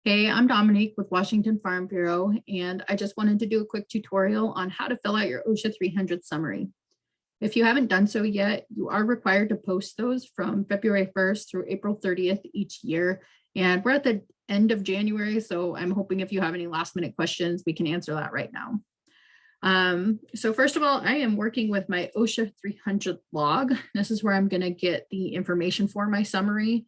Hey, I'm Dominique with Washington Farm Bureau, and I just wanted to do a quick tutorial on how to fill out your OSHA 300 summary. If you haven't done so yet, you are required to post those from February 1st through April 30th each year. And we're at the end of January, so I'm hoping if you have any last minute questions, we can answer that right now. So first of all, I am working with my OSHA 300 log. This is where I'm going to get the information for my summary.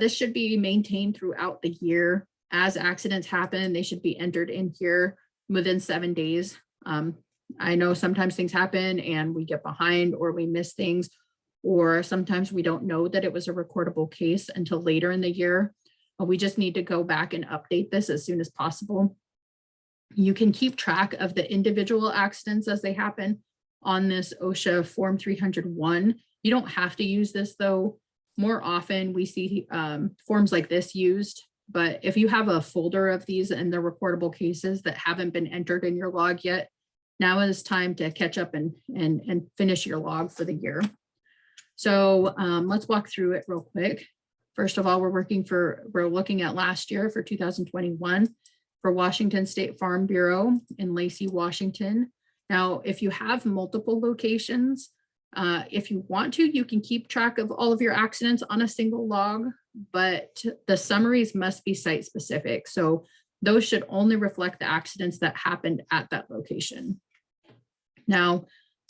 This should be maintained throughout the year. As accidents happen, they should be entered in here within 7 days. I know sometimes things happen and we get behind or we miss things, or sometimes we don't know that it was a recordable case until later in the year. We just need to go back and update this as soon as possible. You can keep track of the individual accidents as they happen on this OSHA Form 301. You don't have to use this though. More often we see forms like this used, but if you have a folder of these and they're recordable cases that haven't been entered in your log yet, now is time to catch up and finish your log for the year. So let's walk through it real quick. First of all, we're looking at last year for 2021 for Washington State Farm Bureau in Lacey, Washington. Now, if you have multiple locations, if you want to, you can keep track of all of your accidents on a single log, but the summaries must be site specific. So those should only reflect the accidents that happened at that location. Now,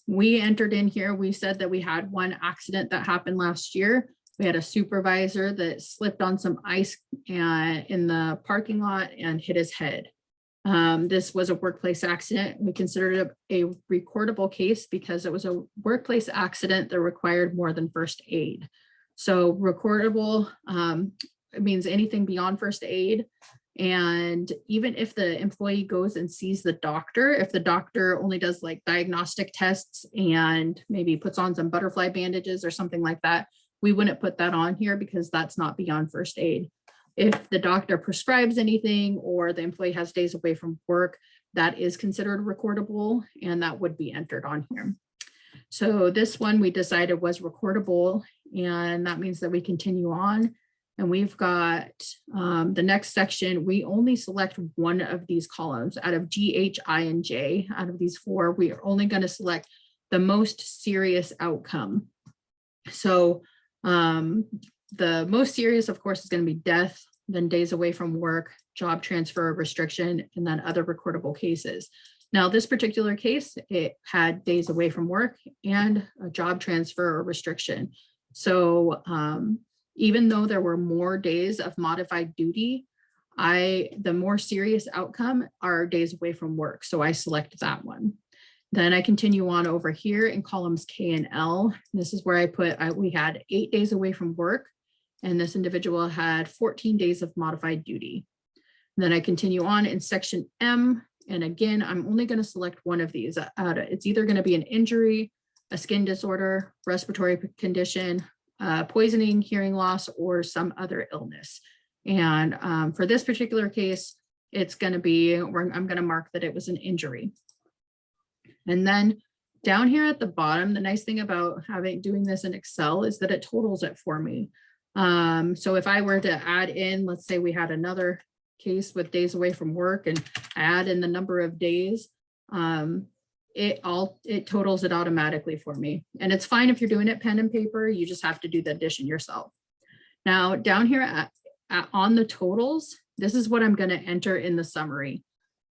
we entered in here, we said that we had one accident that happened last year. We had a supervisor that slipped on some ice in the parking lot and hit his head. This was a workplace accident. We considered it a recordable case because it was a workplace accident that required more than first aid. So recordable it means anything beyond first aid. And even if the employee goes and sees the doctor, if the doctor only does like diagnostic tests and maybe puts on some butterfly bandages or something like that, we wouldn't put that on here because that's not beyond first aid. If the doctor prescribes anything or the employee has days away from work, that is considered recordable and that would be entered on here. So this one we decided was recordable, and that means that we continue on. And we've got the next section, we only select one of these columns out of G, H, I, and J. Out of these four, we are only going to select the most serious outcome. So the most serious, of course, is going to be death, then days away from work, job transfer restriction, and then other recordable cases. Now, this particular case, it had days away from work and a job transfer or restriction. So even though there were more days of modified duty, the more serious outcome are days away from work. So I select that one. Then I continue on over here in columns K and L. This is where I put, we had 8 days away from work, and this individual had 14 days of modified duty. Then I continue on in section M. And again, I'm only going to select one of these. It's either going to be an injury, a skin disorder, respiratory condition, poisoning, hearing loss, or some other illness. And for this particular case, it's going to be, I'm going to mark that it was an injury. And then down here at the bottom, the nice thing about doing this in Excel is that it totals it for me. So if I were to add in, let's say we had another case with days away from work and add in the number of days, it totals it automatically for me. And it's fine if you're doing it pen and paper, you just have to do the addition yourself. Now down here on the totals, this is what I'm going to enter in the summary.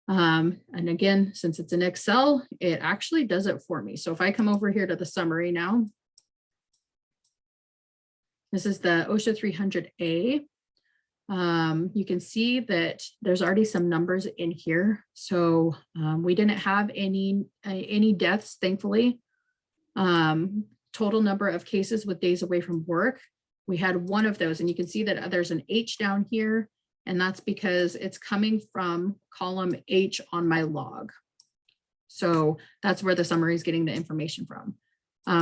And again, since it's in Excel, it actually does it for me. So if I come over here to the summary now, this is the OSHA 300A. You can see that there's already some numbers in here. So we didn't have any deaths, thankfully. Total number of cases with days away from work. We had one of those, and you can see that there's an H down here, and that's because it's coming from column H on my log. So that's where the summary is getting the information from.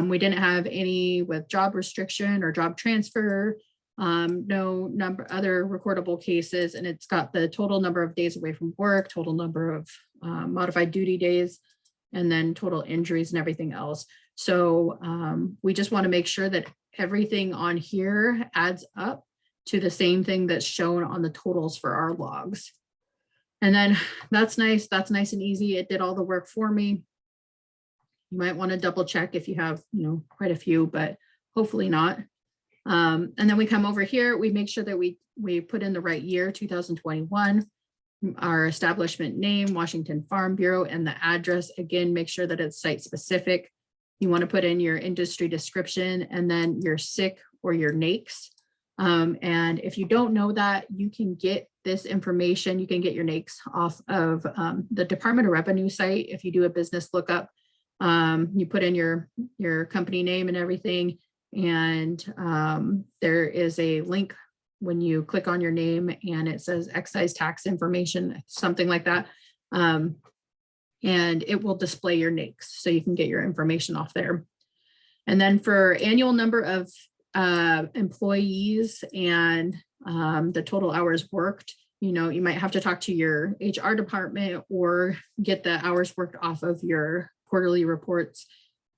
We didn't have any with job restriction or job transfer, no other recordable cases, and it's got the total number of days away from work, total number of modified duty days, and then total injuries and everything else. So we just want to make sure that everything on here adds up to the same thing that's shown on the totals for our logs. And then that's nice. That's nice and easy. It did all the work for me. You might want to double check if you have, quite a few, but hopefully not. And then we come over here, we make sure that we put in the right year, 2021, our establishment name, Washington Farm Bureau, and the address. Again, make sure that it's site specific. You want to put in your industry description and then your SIC or your NAICS. And if you don't know that, you can get this information. You can get your NAICS off of the Department of Revenue site. If you do a business lookup, you put in your company name and everything. And there is a link when you click on your name and it says excise tax information, something like that. And it will display your NAICS so you can get your information off there. And then for annual number of employees and the total hours worked, you might have to talk to your HR department or get the hours worked off of your quarterly reports.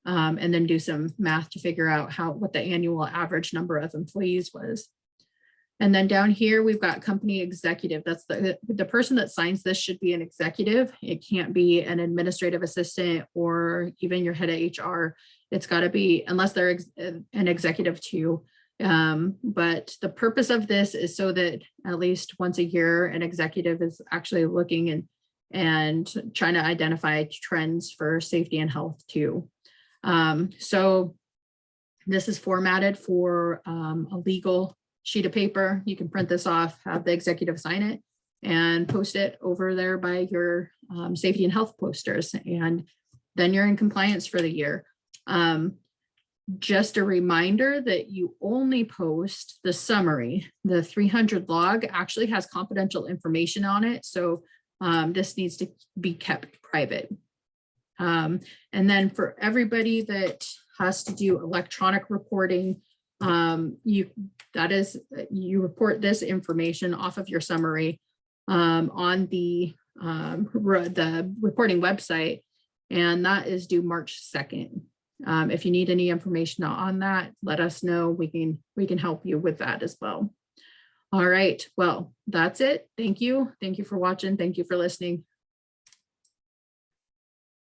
And then do some math to figure out what the annual average number of employees was. And then down here, we've got company executive. That's the person that signs this should be an executive. It can't be an administrative assistant or even your head of HR. It's got to be, unless they're an executive too. But the purpose of this is so that at least once a year, an executive is actually looking and trying to identify trends for safety and health too. So this is formatted for a legal sheet of paper. You can print this off, have the executive sign it, and post it over there by your safety and health posters. And then you're in compliance for the year. Just a reminder that you only post the summary. The 300 log actually has confidential information on it. So this needs to be kept private. And then for everybody that has to do electronic reporting, you report this information off of your summary on the reporting website, and that is due March 2nd. If you need any information on that, let us know. We can help you with that as well. All right, well, that's it. Thank you. Thank you for watching. Thank you for listening.